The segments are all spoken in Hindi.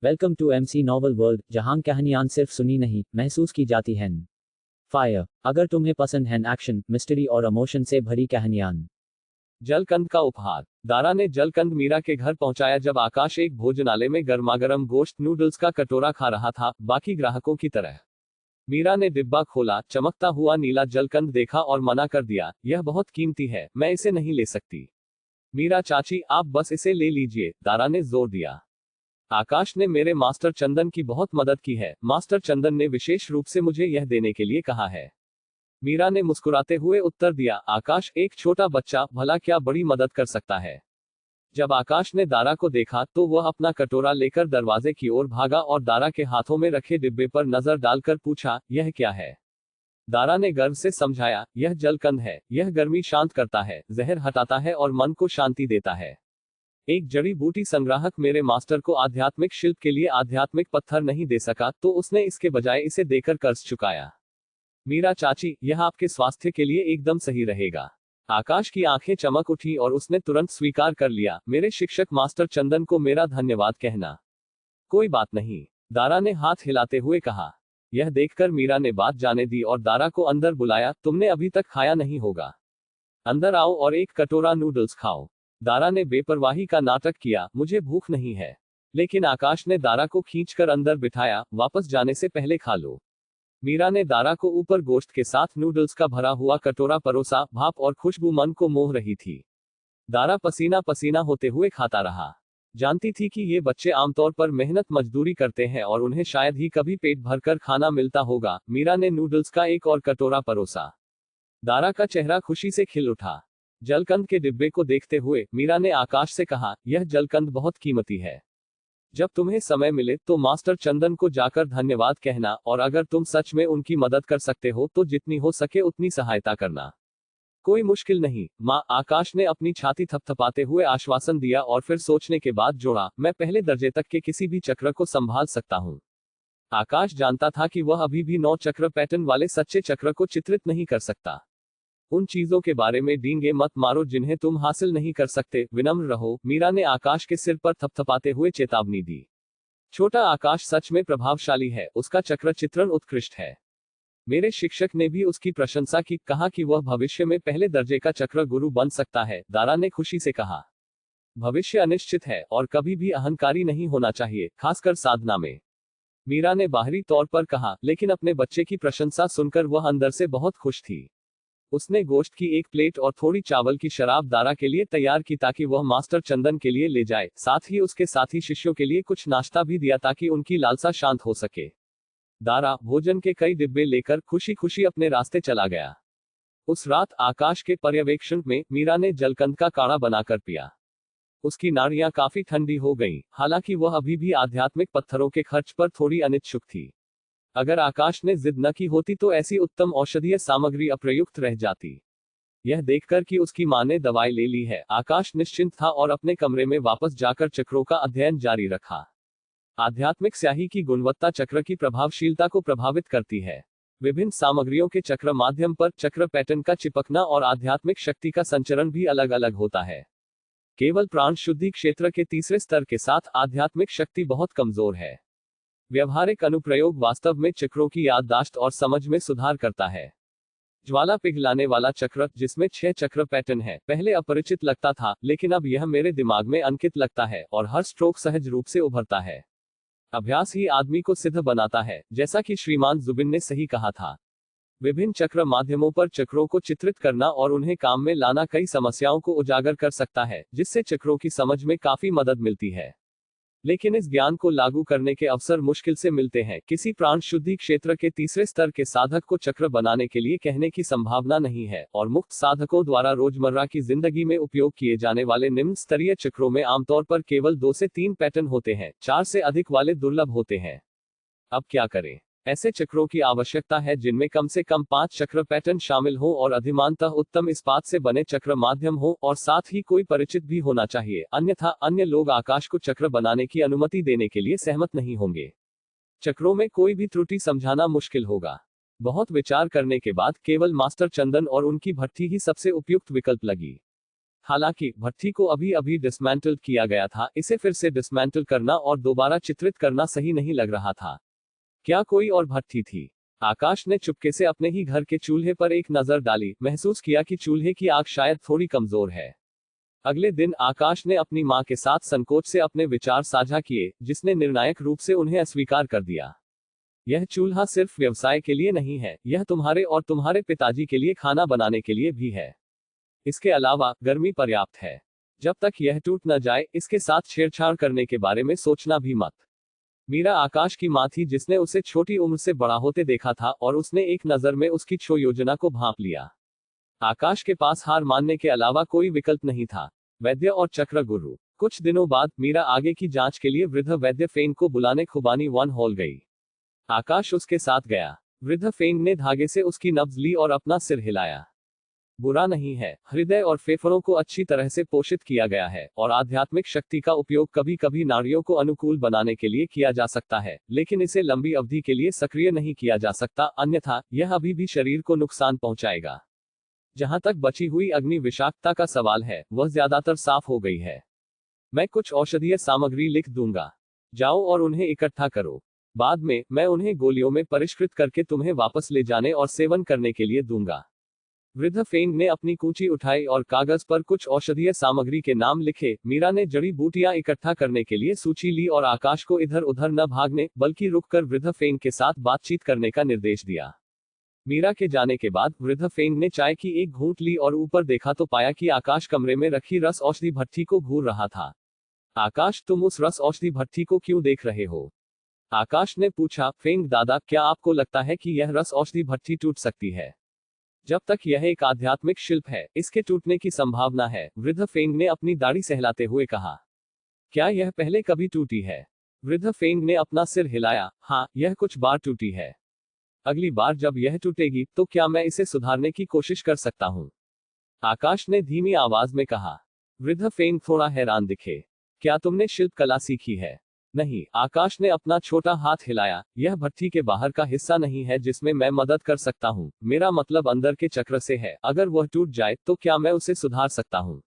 Welcome to MC novel world, जहां कहानियां सिर्फ सुनी नहीं महसूस की जाती हैं। फायर। अगर तुम्हें पसंद है एक्शन, मिस्ट्री और इमोशन से भरी कहानियां। जलकंद का उपहार। दारा ने जलकंद मीरा के घर पहुंचाया जब आकाश एक भोजनालय में गर्मागर्म गोश्त नूडल्स का कटोरा खा रहा था, बाकी ग्राहकों की तरह। मीरा ने डिब्बा खोला, चमकता हुआ नीला जलकंद देखा और मना कर दिया, यह बहुत कीमती है, मैं इसे नहीं ले सकती। मीरा चाची, आप बस इसे ले लीजिए, दारा ने जोर दिया। आकाश ने मेरे मास्टर चंदन की बहुत मदद की है, मास्टर चंदन ने विशेष रूप से मुझे यह देने के लिए कहा है। मीरा ने मुस्कुराते हुए उत्तर दिया, आकाश एक छोटा बच्चा, भला क्या बड़ी मदद कर सकता है। जब आकाश ने दारा को देखा तो वह अपना कटोरा लेकर दरवाजे की ओर भागा और दारा के हाथों में रखे डिब्बे पर नजर डालकर पूछा, यह क्या है। दारा ने गर्व से समझाया, यह जलकंद है, यह गर्मी शांत करता है, जहर हटाता है और मन को शांति देता है। एक जड़ी बूटी संग्राहक मेरे मास्टर को आध्यात्मिक शिल्प के लिए आध्यात्मिक पत्थर नहीं दे सका तो उसने इसके बजाय इसे देकर कर्ज चुकाया। मीरा चाची, यह आपके स्वास्थ्य के लिए एकदम सही रहेगा। आकाश की आंखें चमक उठी और उसने तुरंत स्वीकार कर लिया, मेरे शिक्षक मास्टर चंदन को मेरा धन्यवाद कहना। कोई बात नहीं, दारा ने हाथ हिलाते हुए कहा। यह देखकर मीरा ने बात जाने दी और दारा को अंदर बुलाया, तुमने अभी तक खाया नहीं होगा, अंदर आओ और एक कटोरा नूडल्स खाओ। दारा ने बेपरवाही का नाटक किया, मुझे भूख नहीं है। लेकिन आकाश ने दारा को खींचकर अंदर बिठाया, वापस जाने से पहले खा लो। मीरा ने दारा को ऊपर गोश्त के साथ नूडल्स का भरा हुआ कटोरा परोसा, भाप और खुशबू मन को मोह रही थी। दारा पसीना पसीना होते हुए खाता रहा। जानती थी कि ये बच्चे आमतौर पर मेहनत मजदूरी करते हैं और उन्हें शायद ही कभी पेट भरकर खाना मिलता होगा। मीरा ने नूडल्स का एक और कटोरा परोसा। दारा का चेहरा खुशी से खिल उठा। जलकंद के डिब्बे को देखते हुए मीरा ने आकाश से कहा, यह जलकंद बहुत कीमती है। जब तुम्हें समय मिले तो मास्टर चंदन को जाकर धन्यवाद कहना, और अगर तुम सच में उनकी मदद कर सकते हो तो जितनी हो सके उतनी सहायता करना। कोई मुश्किल नहीं, माँ, आकाश ने अपनी छाती थपथपाते हुए आश्वासन दिया और फिर सोचने के बाद जोड़ा, मैं पहले दर्जे तक के किसी भी चक्र को संभाल सकता हूँ। आकाश जानता था कि वह अभी भी 9 चक्र पैटर्न वाले सच्चे चक्र को चित्रित नहीं कर सकता। उन चीजों के बारे में डींगे मत मारो जिन्हें तुम हासिल नहीं कर सकते, विनम्र रहो, मीरा ने आकाश के सिर पर थपथपाते हुए चेतावनी दी। छोटा आकाश सच में प्रभावशाली है, उसका चक्र चित्रण उत्कृष्ट है। मेरे शिक्षक ने भी उसकी प्रशंसा की, कहा कि वह भविष्य में पहले दर्जे का चक्र गुरु बन सकता है। दारा ने खुशी से कहा, भविष्य अनिश्चित है और कभी भी अहंकारी नहीं होना चाहिए, खासकर साधना में। मीरा ने बाहरी तौर पर कहा, लेकिन अपने बच्चे की प्रशंसा सुनकर वह अंदर से बहुत खुश थी। उसने गोश्त की एक प्लेट और थोड़ी चावल की शराब दारा के लिए तैयार की ताकि वह मास्टर चंदन के लिए ले जाए, साथ ही उसके साथी शिष्यों के लिए कुछ नाश्ता भी दिया ताकि उनकी लालसा शांत हो सके। दारा भोजन के कई डिब्बे लेकर खुशी खुशी अपने रास्ते चला गया। उस रात आकाश के पर्यवेक्षण में मीरा ने जलकंद का काढ़ा बनाकर पिया। उसकी नाड़ियां काफी ठंडी हो गईं, हालांकि वह अभी भी आध्यात्मिक पत्थरों के खर्च पर थोड़ी अनिच्छुक थी। अगर आकाश ने जिद न की होती तो ऐसी उत्तम औषधीय सामग्री अप्रयुक्त रह जाती। यह देखकर कि उसकी मां ने दवाई ले ली है, आकाश निश्चिंत था और अपने कमरे में वापस जाकर चक्रों का अध्ययन जारी रखा। आध्यात्मिक स्याही की गुणवत्ता चक्र की प्रभावशीलता को प्रभावित करती है। विभिन्न सामग्रियों के चक्र माध्यम पर चक्र पैटर्न का चिपकना और आध्यात्मिक शक्ति का संचरण भी अलग अलग होता है। केवल प्राण शुद्धि क्षेत्र के तीसरे स्तर के साथ आध्यात्मिक शक्ति बहुत कमजोर है। व्यवहारिक अनुप्रयोग वास्तव में चक्रों की याददाश्त और समझ में सुधार करता है। ज्वाला पिघलाने वाला चक्र, जिसमें 6 चक्र पैटर्न है, पहले अपरिचित लगता था, लेकिन अब यह मेरे दिमाग में अंकित लगता है और हर स्ट्रोक सहज रूप से उभरता है। अभ्यास ही आदमी को सिद्ध बनाता है, जैसा कि श्रीमान जुबिन ने सही कहा था। विभिन्न चक्र माध्यमों पर चक्रों को चित्रित करना और उन्हें काम में लाना कई समस्याओं को उजागर कर सकता है, जिससे चक्रों की समझ में काफी मदद मिलती है। लेकिन इस ज्ञान को लागू करने के अवसर मुश्किल से मिलते हैं। किसी प्राण शुद्धि क्षेत्र के तीसरे स्तर के साधक को चक्र बनाने के लिए कहने की संभावना नहीं है, और मुक्त साधकों द्वारा रोजमर्रा की जिंदगी में उपयोग किए जाने वाले निम्न स्तरीय चक्रों में आमतौर पर केवल 2 से 3 पैटर्न होते हैं, 4 से अधिक वाले दुर्लभ होते हैं। अब क्या करें? ऐसे चक्रों की आवश्यकता है जिनमें कम से कम 5 चक्र पैटर्न शामिल हो और अधिमानतः उत्तम इस्पात से बने चक्र माध्यम हो, और साथ ही कोई परिचित भी होना चाहिए, अन्यथा अन्य लोग आकाश को चक्र बनाने की अनुमति देने के लिए सहमत नहीं होंगे। चक्रों में कोई भी त्रुटि समझाना मुश्किल होगा। बहुत विचार करने के बाद केवल मास्टर चंदन और उनकी भट्ठी ही सबसे उपयुक्त विकल्प लगी। हालांकि भट्ठी को अभी अभी डिसमेंटल किया गया था, इसे फिर से डिसमेंटल करना और दोबारा चित्रित करना सही नहीं लग रहा था। क्या कोई और भट्ठी थी? आकाश ने चुपके से अपने ही घर के चूल्हे पर एक नजर डाली, महसूस किया कि चूल्हे की आग शायद थोड़ी कमजोर है। अगले दिन आकाश ने अपनी मां के साथ संकोच से अपने विचार साझा किए, जिसने निर्णायक रूप से उन्हें अस्वीकार कर दिया। यह चूल्हा सिर्फ व्यवसाय के लिए नहीं है, यह तुम्हारे और तुम्हारे पिताजी के लिए खाना बनाने के लिए भी है। इसके अलावा गर्मी पर्याप्त है। जब तक यह टूट न जाए, इसके साथ छेड़छाड़ करने के बारे में सोचना भी मत। मीरा आकाश की मां थी, जिसने उसे छोटी उम्र से बड़ा होते देखा था और उसने एक नजर में उसकी छो योजना को भांप लिया। आकाश के पास हार मानने के अलावा कोई विकल्प नहीं था। वैद्य और चक्र गुरु। कुछ दिनों बाद मीरा आगे की जांच के लिए वृद्ध वैद्य फेंग को बुलाने खुबानी वन हॉल गई। आकाश उसके साथ गया। वृद्ध फेंग ने धागे से उसकी नब्ज ली और अपना सिर हिलाया। बुरा नहीं है, हृदय और फेफड़ों को अच्छी तरह से पोषित किया गया है और आध्यात्मिक शक्ति का उपयोग कभी कभी नाड़ियों को अनुकूल बनाने के लिए किया जा सकता है, लेकिन इसे लंबी अवधि के लिए सक्रिय नहीं किया जा सकता, अन्यथा यह अभी भी शरीर को नुकसान पहुंचाएगा। जहां तक बची हुई अग्नि विषाक्तता का सवाल है, वह ज्यादातर साफ हो गई है। मैं कुछ औषधीय सामग्री लिख दूंगा, जाओ और उन्हें इकट्ठा करो। बाद में मैं उन्हें गोलियों में परिष्कृत करके तुम्हें वापस ले जाने और सेवन करने के लिए दूंगा। वृद्ध फेंग ने अपनी कूंची उठाई और कागज पर कुछ औषधीय सामग्री के नाम लिखे। मीरा ने जड़ी बूटियां इकट्ठा करने के लिए सूची ली और आकाश को इधर उधर न भागने बल्कि रुककर वृद्ध फेंग के साथ बातचीत करने का निर्देश दिया। मीरा के जाने के बाद वृद्ध फेंग ने चाय की एक घूंट ली और ऊपर देखा तो पाया कि आकाश कमरे में रखी रस औषधि भट्ठी को घूर रहा था। आकाश, तुम उस रस औषधि भट्ठी को क्यों देख रहे हो? आकाश ने पूछा। फेंग दादा, क्या आपको लगता है कि यह रस औषधि भट्ठी टूट सकती है? जब तक यह एक आध्यात्मिक शिल्प है, इसके टूटने की संभावना है, वृद्ध फेंग ने अपनी दाढ़ी सहलाते हुए कहा। क्या यह पहले कभी टूटी है? वृद्ध फेंग ने अपना सिर हिलाया। हाँ, यह कुछ बार टूटी है। अगली बार जब यह टूटेगी तो क्या मैं इसे सुधारने की कोशिश कर सकता हूँ? आकाश ने धीमी आवाज में कहा। वृद्ध फेंग थोड़ा हैरान दिखे। क्या तुमने शिल्प कला सीखी है? नहीं, आकाश ने अपना छोटा हाथ हिलाया। यह भट्ठी के बाहर का हिस्सा नहीं है जिसमें मैं मदद कर सकता हूँ, मेरा मतलब अंदर के चक्र से है। अगर वह टूट जाए तो क्या मैं उसे सुधार सकता हूँ?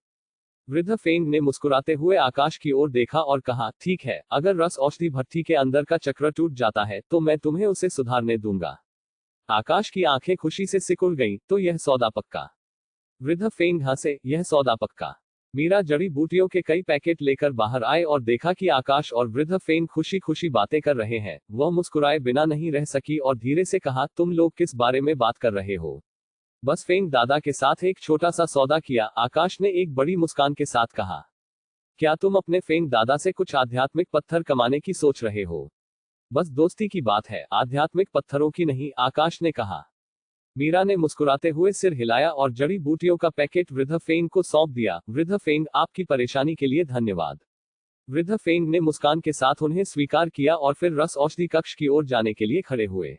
वृद्ध फेंग ने मुस्कुराते हुए आकाश की ओर देखा और कहा, ठीक है, अगर रस औषधि भट्ठी के अंदर का चक्र टूट जाता है तो मैं तुम्हें उसे सुधारने दूंगा। आकाश की आंखें खुशी से सिकुड़ गईं, तो यह सौदा पक्का? वृद्ध फेंग हंसे। यह सौदा पक्का। मीरा जड़ी बूटियों के कई पैकेट लेकर बाहर आए और देखा कि आकाश और वृद्ध फेंग खुशी खुशी बातें कर रहे हैं। वह मुस्कुराए बिना नहीं रह सकी और धीरे से कहा, तुम लोग किस बारे में बात कर रहे हो? बस फेंग दादा के साथ एक छोटा सा सौदा किया, आकाश ने एक बड़ी मुस्कान के साथ कहा। क्या तुम अपने फेंग दादा से कुछ आध्यात्मिक पत्थर कमाने की सोच रहे हो? बस दोस्ती की बात है, आध्यात्मिक पत्थरों की नहीं, आकाश ने कहा। मीरा ने मुस्कुराते हुए सिर हिलाया और जड़ी बूटियों का पैकेट वृद्ध फेंग को सौंप दिया। वृद्ध फेंग, आपकी परेशानी के लिए धन्यवाद। वृद्ध फेंग ने मुस्कान के साथ उन्हें स्वीकार किया और फिर रस औषधि कक्ष की ओर जाने के लिए खड़े हुए।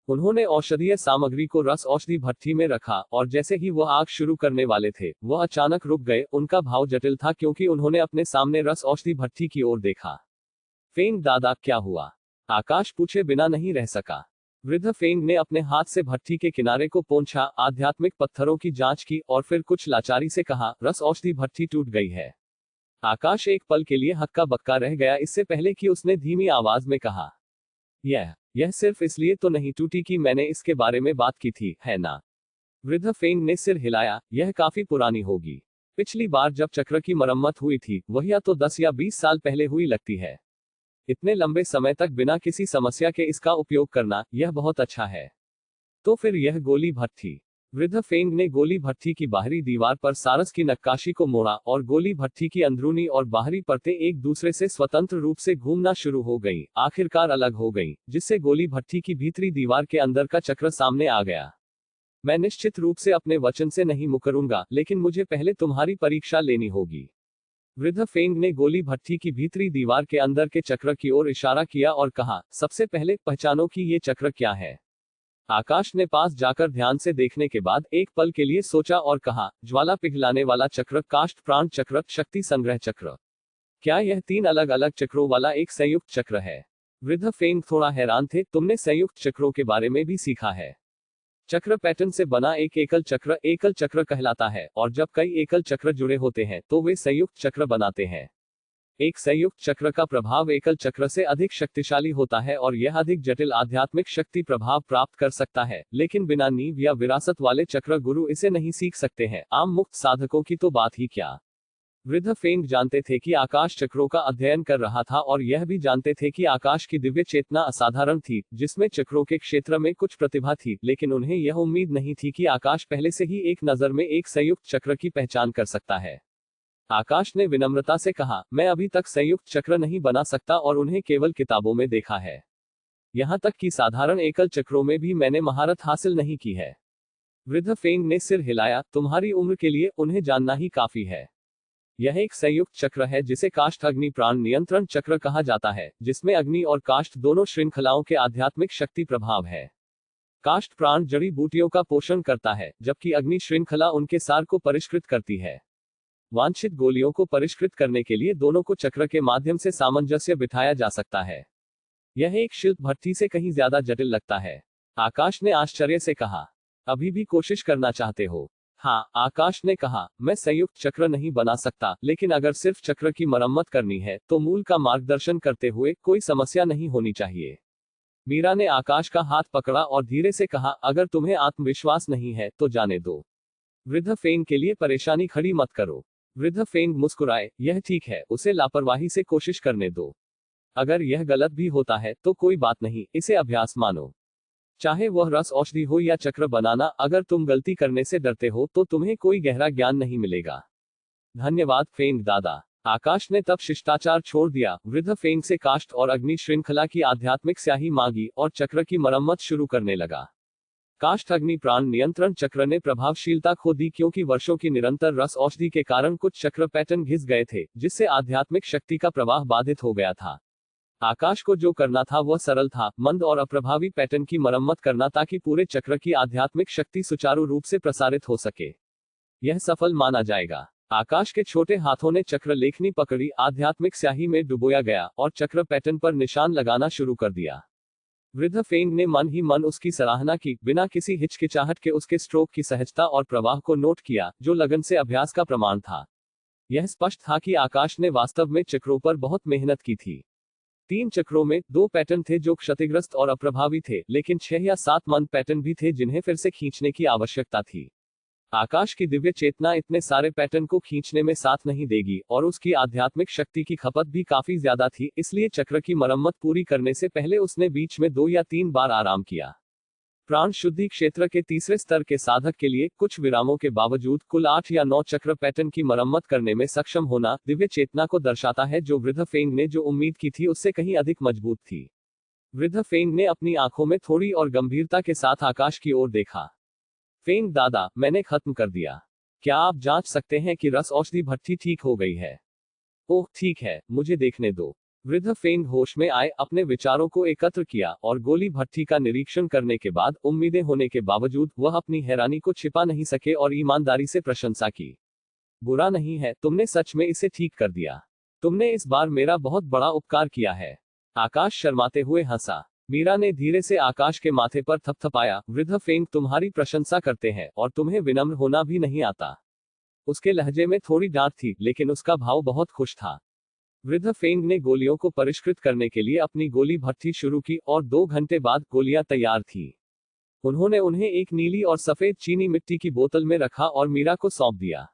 उन्होंने औषधीय सामग्री को रस औषधि भट्ठी में रखा और जैसे ही वह आग शुरू करने वाले थे, वह अचानक रुक गए। उनका भाव जटिल था क्योंकि उन्होंने अपने सामने रस औषधि भट्ठी की ओर देखा। फेंग दादा, क्या हुआ? आकाश पूछे बिना नहीं रह सका। वृद्ध फेंग ने अपने हाथ से भट्ठी के किनारे को पोंछा, आध्यात्मिक पत्थरों की जांच की और फिर कुछ लाचारी से कहा, रस औषधि भट्ठी टूट गई है। आकाश एक पल के लिए हक्का बक्का रह गया, इससे पहले कि उसने धीमी आवाज में कहा, यह सिर्फ इसलिए तो नहीं टूटी कि मैंने इसके बारे में बात की थी, है ना? वृद्ध फेंग ने सिर हिलाया। यह काफी पुरानी होगी। पिछली बार जब चक्र की मरम्मत हुई थी, वह या तो 10 या 20 साल पहले हुई लगती है। इतने लंबे समय तक बिना किसी समस्या के इसका उपयोग करना, यह बहुत अच्छा है। तो फिर यह गोली भट्ठी? वृद्ध फेंग ने गोली भट्ठी की बाहरी दीवार पर सारस की नक्काशी को मोड़ा और गोली भट्ठी की अंदरूनी और बाहरी परतें एक दूसरे से स्वतंत्र रूप से घूमना शुरू हो गईं, आखिरकार अलग हो गईं, जिससे गोली भट्ठी की भीतरी दीवार के अंदर का चक्र सामने आ गया। मैं निश्चित रूप से अपने वचन से नहीं मुकरूंगा, लेकिन मुझे पहले तुम्हारी परीक्षा लेनी होगी। वृद्ध फेंग ने गोली भट्ठी की भीतरी दीवार के अंदर के चक्र की ओर इशारा किया और कहा, सबसे पहले पहचानो कि ये चक्र क्या है। आकाश ने पास जाकर ध्यान से देखने के बाद एक पल के लिए सोचा और कहा, ज्वाला पिघलाने वाला चक्र, काष्ठ प्राण चक्र, शक्ति संग्रह चक्र। क्या यह 3 अलग अलग चक्रों वाला एक संयुक्त चक्र है? वृद्ध फेंग थोड़ा हैरान थे। तुमने संयुक्त चक्रों के बारे में भी सीखा है? चक्र पैटर्न से बना एक एकल चक्र कहलाता है, और जब कई एकल चक्र जुड़े होते हैं तो वे संयुक्त चक्र बनाते हैं। एक संयुक्त चक्र का प्रभाव एकल चक्र से अधिक शक्तिशाली होता है और यह अधिक जटिल आध्यात्मिक शक्ति प्रभाव प्राप्त कर सकता है, लेकिन बिना नींव या विरासत वाले चक्र गुरु इसे नहीं सीख सकते हैं। आम मुक्त साधकों की तो बात ही क्या। वृद्ध फेंग जानते थे कि आकाश चक्रों का अध्ययन कर रहा था और यह भी जानते थे कि आकाश की दिव्य चेतना असाधारण थी, जिसमें चक्रों के क्षेत्र में कुछ प्रतिभा थी, लेकिन उन्हें यह उम्मीद नहीं थी कि आकाश पहले से ही एक नजर में एक संयुक्त चक्र की पहचान कर सकता है। आकाश ने विनम्रता से कहा, मैं अभी तक संयुक्त चक्र नहीं बना सकता और उन्हें केवल किताबों में देखा है। यहां तक कि साधारण एकल चक्रों में भी मैंने महारत हासिल नहीं की है। वृद्ध फेंग ने सिर हिलाया, तुम्हारी उम्र के लिए उन्हें जानना ही काफी है। यह एक संयुक्त चक्र है जिसे काष्ठ अग्नि प्राण नियंत्रण चक्र कहा जाता है, जिसमें अग्नि और काष्ठ दोनों श्रृंखलाओं के आध्यात्मिक शक्ति प्रभाव है। काष्ठ प्राण जड़ी बूटियों का पोषण करता है, जबकि अग्नि श्रृंखला उनके सार को परिष्कृत करती है। वांछित गोलियों को परिष्कृत करने के लिए दोनों को चक्र के माध्यम से सामंजस्य बिठाया जा सकता है। यह एक शिल्प भट्ठी से कहीं ज्यादा जटिल लगता है। आकाश ने आश्चर्य से कहा, अभी भी कोशिश करना चाहते हो? हाँ, आकाश ने कहा, मैं संयुक्त चक्र नहीं बना सकता, लेकिन अगर सिर्फ चक्र की मरम्मत करनी है तो मूल का मार्गदर्शन करते हुए कोई समस्या नहीं होनी चाहिए। मीरा ने आकाश का हाथ पकड़ा और धीरे से कहा, अगर तुम्हें आत्मविश्वास नहीं है तो जाने दो। वृद्ध फेंग के लिए परेशानी खड़ी मत करो। वृद्ध फेंग मुस्कुराए, यह ठीक है, उसे लापरवाही से कोशिश करने दो। अगर यह गलत भी होता है तो कोई बात नहीं, इसे अभ्यास मानो। चाहे वह रस औषधि हो या चक्र बनाना, अगर तुम गलती करने से डरते हो तो तुम्हें कोई गहरा ज्ञान नहीं मिलेगा। धन्यवाद फेंग दादा। आकाश ने तब शिष्टाचार छोड़ दिया। वृद्ध फेंग से काष्ठ और अग्नि श्रृंखला की आध्यात्मिक स्याही मांगी और चक्र की मरम्मत शुरू करने लगा। काष्ठ अग्नि प्राण नियंत्रण चक्र ने प्रभावशीलता खो दी, क्योंकि वर्षों की निरंतर रस औषधि के कारण कुछ चक्र पैटर्न घिस गए थे, जिससे आध्यात्मिक शक्ति का प्रवाह बाधित हो गया था। आकाश को जो करना था वह सरल था, मंद और अप्रभावी पैटर्न की मरम्मत करना, ताकि पूरे चक्र की आध्यात्मिक शक्ति सुचारू रूप से प्रसारित हो सके। यह सफल माना जाएगा। आकाश के छोटे हाथों ने चक्र लेखनी पकड़ी, आध्यात्मिक स्याही में डुबोया गया और चक्र पैटर्न पर निशान लगाना शुरू कर दिया। वृद्ध फेंग ने मन ही मन उसकी सराहना की, बिना किसी हिचकिचाहट के उसके स्ट्रोक की सहजता और प्रवाह को नोट किया, जो लगन से अभ्यास का प्रमाण था। यह स्पष्ट था कि आकाश ने वास्तव में चक्रों पर बहुत मेहनत की थी। 3 चक्रों में 2 पैटर्न थे जो क्षतिग्रस्त और अप्रभावी थे, लेकिन 6 या 7 मंद पैटर्न भी थे जिन्हें फिर से खींचने की आवश्यकता थी। आकाश की दिव्य चेतना इतने सारे पैटर्न को खींचने में साथ नहीं देगी, और उसकी आध्यात्मिक शक्ति की खपत भी काफी ज्यादा थी, इसलिए चक्र की मरम्मत पूरी करने से पहले उसने बीच में 2 या 3 बार आराम किया। प्राण शुद्धि क्षेत्र के तीसरे स्तर के साधक के लिए कुछ विरामों के बावजूद कुल 8 या 9 चक्र पैटर्न की मरम्मत करने में सक्षम होना दिव्य चेतना को दर्शाता है, जो वृद्ध फेंग ने जो उम्मीद की थी उससे कहीं अधिक मजबूत थी। वृद्ध फेंग ने अपनी आंखों में थोड़ी और गंभीरता के साथ आकाश की ओर देखा। फेंग दादा, मैंने खत्म कर दिया। क्या आप जांच सकते हैं कि रस औषधि भट्ठी ठीक हो गई है? ओह ठीक है, मुझे देखने दो। वृद्ध फेंग होश में आए, अपने विचारों को एकत्र किया और गोली भट्ठी का निरीक्षण करने के बाद उम्मीदें होने के बावजूद वह अपनी हैरानी को छिपा नहीं सके और ईमानदारी से प्रशंसा की। बुरा नहीं है, तुमने सच में इसे ठीक कर दिया। तुमने इस बार मेरा बहुत बड़ा उपकार किया है। आकाश शर्माते हुए हंसा। मीरा ने धीरे से आकाश के माथे पर थपथपाया। वृद्ध फेंग तुम्हारी प्रशंसा करते हैं और तुम्हें विनम्र होना भी नहीं आता। उसके लहजे में थोड़ी डांट थी, लेकिन उसका भाव बहुत खुश था। वृद्ध फेंग ने गोलियों को परिष्कृत करने के लिए अपनी गोली भट्ठी शुरू की और 2 घंटे बाद गोलियां तैयार थीं। उन्होंने उन्हें एक नीली और सफेद चीनी मिट्टी की बोतल में रखा और मीरा को सौंप दिया।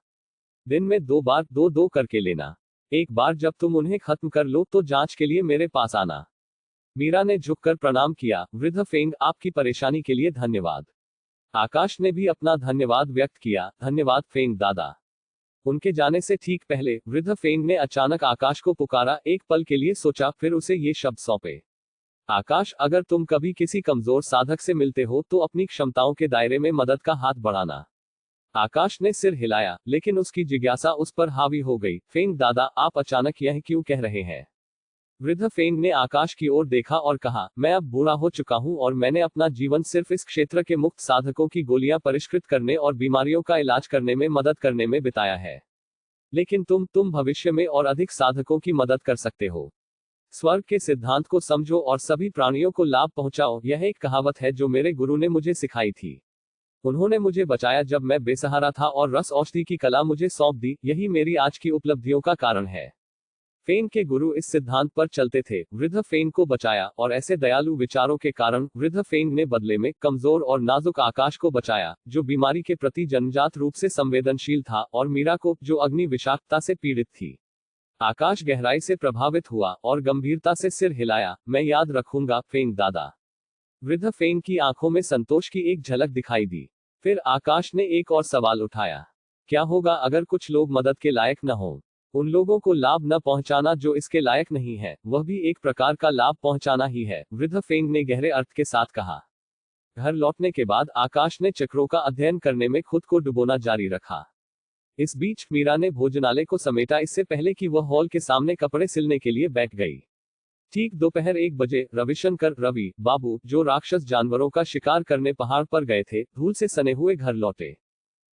दिन में 2 बार 2-2 करके लेना। एक बार जब तुम उन्हें खत्म कर लो तो जांच के लिए मेरे पास आना। मीरा ने झुककर प्रणाम किया। वृद्ध फेंग, आपकी परेशानी के लिए धन्यवाद। आकाश ने भी अपना धन्यवाद व्यक्त किया। धन्यवाद फेंग दादा। उनके जाने से ठीक पहले वृद्ध फेंग ने अचानक आकाश को पुकारा। एक पल के लिए सोचा, फिर उसे ये शब्द सौंपे। आकाश, अगर तुम कभी किसी कमजोर साधक से मिलते हो तो अपनी क्षमताओं के दायरे में मदद का हाथ बढ़ाना। आकाश ने सिर हिलाया, लेकिन उसकी जिज्ञासा उस पर हावी हो गई। फेंग दादा, आप अचानक यह क्यों कह रहे हैं? वृद्ध फेंग ने आकाश की ओर देखा और कहा, मैं अब बूढ़ा हो चुका हूं और मैंने अपना जीवन सिर्फ इस क्षेत्र के मुक्त साधकों की गोलियां परिष्कृत करने और बीमारियों का इलाज करने में मदद करने में बिताया है। लेकिन तुम भविष्य में और अधिक साधकों की मदद कर सकते हो। स्वर्ग के सिद्धांत को समझो और सभी प्राणियों को लाभ पहुंचाओ। यह एक कहावत है जो मेरे गुरु ने मुझे सिखाई थी। उन्होंने मुझे बचाया जब मैं बेसहारा था और रस औषधि की कला मुझे सौंप दी, यही मेरी आज की उपलब्धियों का कारण है। फेन के गुरु इस सिद्धांत पर चलते थे, वृद्ध फेन को बचाया, और ऐसे दयालु विचारों के कारण वृद्ध फेन ने बदले में कमजोर और नाजुक आकाश को बचाया, जो बीमारी के प्रति जन्मजात रूप से संवेदनशील था, और मीरा को, जो अग्नि विषाक्तता से पीड़ित थी। आकाश गहराई से प्रभावित हुआ और गंभीरता से सिर हिलाया। मैं याद रखूंगा, फेन दादा। वृद्ध फेन की आंखों में संतोष की एक झलक दिखाई दी। फिर आकाश ने एक और सवाल उठाया, क्या होगा अगर कुछ लोग मदद के लायक न हो? उन लोगों को लाभ न पहुंचाना जो इसके लायक नहीं है, वह भी एक प्रकार का लाभ पहुंचाना ही है, वृद्ध फेंग ने गहरे अर्थ के साथ कहा। घर लौटने के बाद आकाश ने चक्रों का अध्ययन करने में खुद को डुबोना जारी रखा। इस बीच मीरा ने भोजनालय को समेटा, इससे पहले कि वह हॉल के सामने कपड़े सिलने के लिए बैठ गई। ठीक दोपहर 1 बजे रविशंकर रवि बाबू, जो राक्षस जानवरों का शिकार करने पहाड़ पर गए थे, धूल से सने हुए घर लौटे।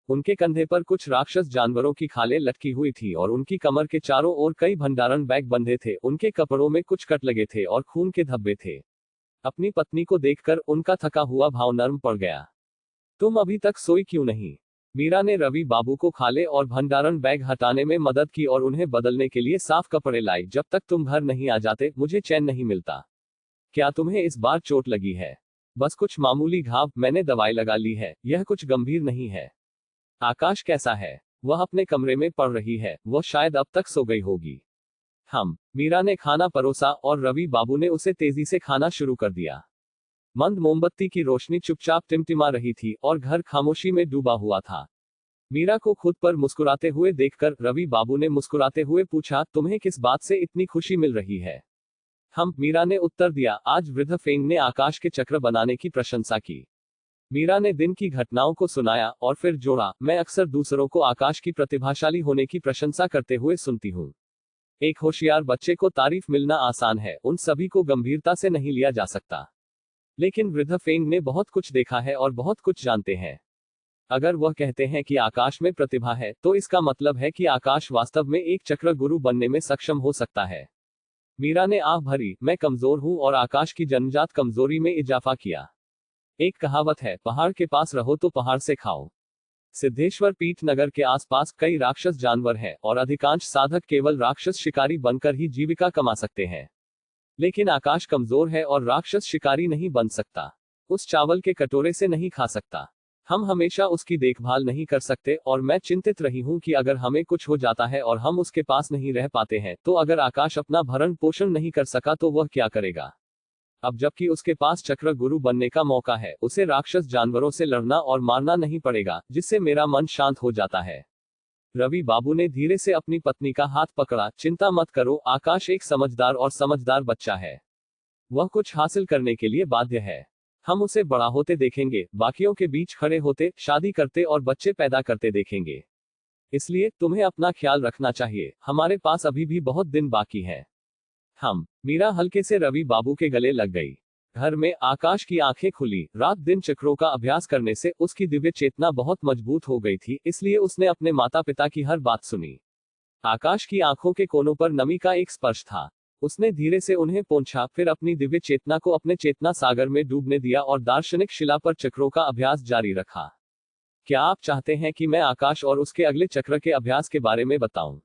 उनके कंधे पर कुछ राक्षस जानवरों की खालें लटकी हुई थी और उनकी कमर के चारों ओर कई भंडारण बैग बंधे थे। उनके कपड़ों में कुछ कट लगे थे और खून के धब्बे थे। अपनी पत्नी को देखकर उनका थका हुआ भाव नर्म पड़ गया। तुम अभी तक सोई क्यों नहीं? मीरा ने रवि बाबू को खाले और भंडारण बैग हटाने में मदद की और उन्हें बदलने के लिए साफ कपड़े लाई। जब तक तुम घर नहीं आ जाते मुझे चैन नहीं मिलता। क्या तुम्हें इस बार चोट लगी है? बस कुछ मामूली घाव, मैंने दवाई लगा ली है, यह कुछ गंभीर नहीं है। आकाश कैसा है? वह अपने कमरे में पड़ रही है, वह शायद अब तक सो गई होगी। मीरा ने खाना परोसा और रवि बाबू ने उसे तेजी से खाना शुरू कर दिया। मंद मोमबत्ती की रोशनी चुपचाप टिमटिमा रही थी और घर खामोशी में डूबा हुआ था। मीरा को खुद पर मुस्कुराते हुए देखकर रवि बाबू ने मुस्कुराते हुए पूछा, तुम्हें किस बात से इतनी खुशी मिल रही है? मीरा ने उत्तर दिया, आज वृद्ध फेंग ने आकाश के चक्र बनाने की प्रशंसा की। मीरा ने दिन की घटनाओं को सुनाया और फिर जोड़ा, मैं अक्सर दूसरों को आकाश की प्रतिभाशाली होने की प्रशंसा करते हुए सुनती हूँ। एक होशियार बच्चे को तारीफ मिलना आसान है, उन सभी को गंभीरता से नहीं लिया जा सकता। लेकिन वृद्ध फेंग ने बहुत कुछ देखा है और बहुत कुछ जानते हैं। अगर वह कहते हैं कि आकाश में प्रतिभा है, तो इसका मतलब है कि आकाश वास्तव में एक चक्र गुरु बनने में सक्षम हो सकता है। मीरा ने आह भरी, मैं कमजोर हूं और आकाश की जन्मजात कमजोरी में इजाफा किया। एक कहावत है, पहाड़ के पास रहो तो पहाड़ से खाओ। सिद्धेश्वर पीठ नगर के आसपास कई राक्षस जानवर हैं और अधिकांश साधक केवल राक्षस शिकारी बनकर ही जीविका कमा सकते हैं। लेकिन आकाश कमजोर है और राक्षस शिकारी नहीं बन सकता। उस चावल के कटोरे से नहीं खा सकता। हम हमेशा उसकी देखभाल नहीं कर सकते और मैं चिंतित रही हूं कि अगर हमें कुछ हो जाता है और हम उसके पास नहीं रह पाते हैं, तो अगर आकाश अपना भरण पोषण नहीं कर सका तो वह क्या करेगा? अब जबकि उसके पास चक्र गुरु बनने का मौका है, उसे राक्षस जानवरों से लड़ना और मारना नहीं पड़ेगा, जिससे मेरा मन शांत हो जाता है। रवि बाबू ने धीरे से अपनी पत्नी का हाथ पकड़ा, चिंता मत करो, आकाश एक समझदार और समझदार बच्चा है। वह कुछ हासिल करने के लिए बाध्य है। हम उसे बड़ा होते देखेंगे, बाकियों के बीच खड़े होते, शादी करते और बच्चे पैदा करते देखेंगे। इसलिए तुम्हें अपना ख्याल रखना चाहिए, हमारे पास अभी भी बहुत दिन बाकी है। मीरा हल्के से रवि बाबू के गले लग गई। घर में आकाश की आंखें खुली। रात दिन चक्रों का अभ्यास करने से उसकी दिव्य चेतना बहुत मजबूत हो गई थी, इसलिए उसने अपने माता पिता की हर बात सुनी। आकाश की आंखों के कोनों पर नमी का एक स्पर्श था। उसने धीरे से उन्हें पोंछा, फिर अपनी दिव्य चेतना को अपने चेतना सागर में डूबने दिया और दार्शनिक शिला पर चक्रों का अभ्यास जारी रखा। क्या आप चाहते हैं कि मैं आकाश और उसके अगले चक्र के अभ्यास के बारे में बताऊं?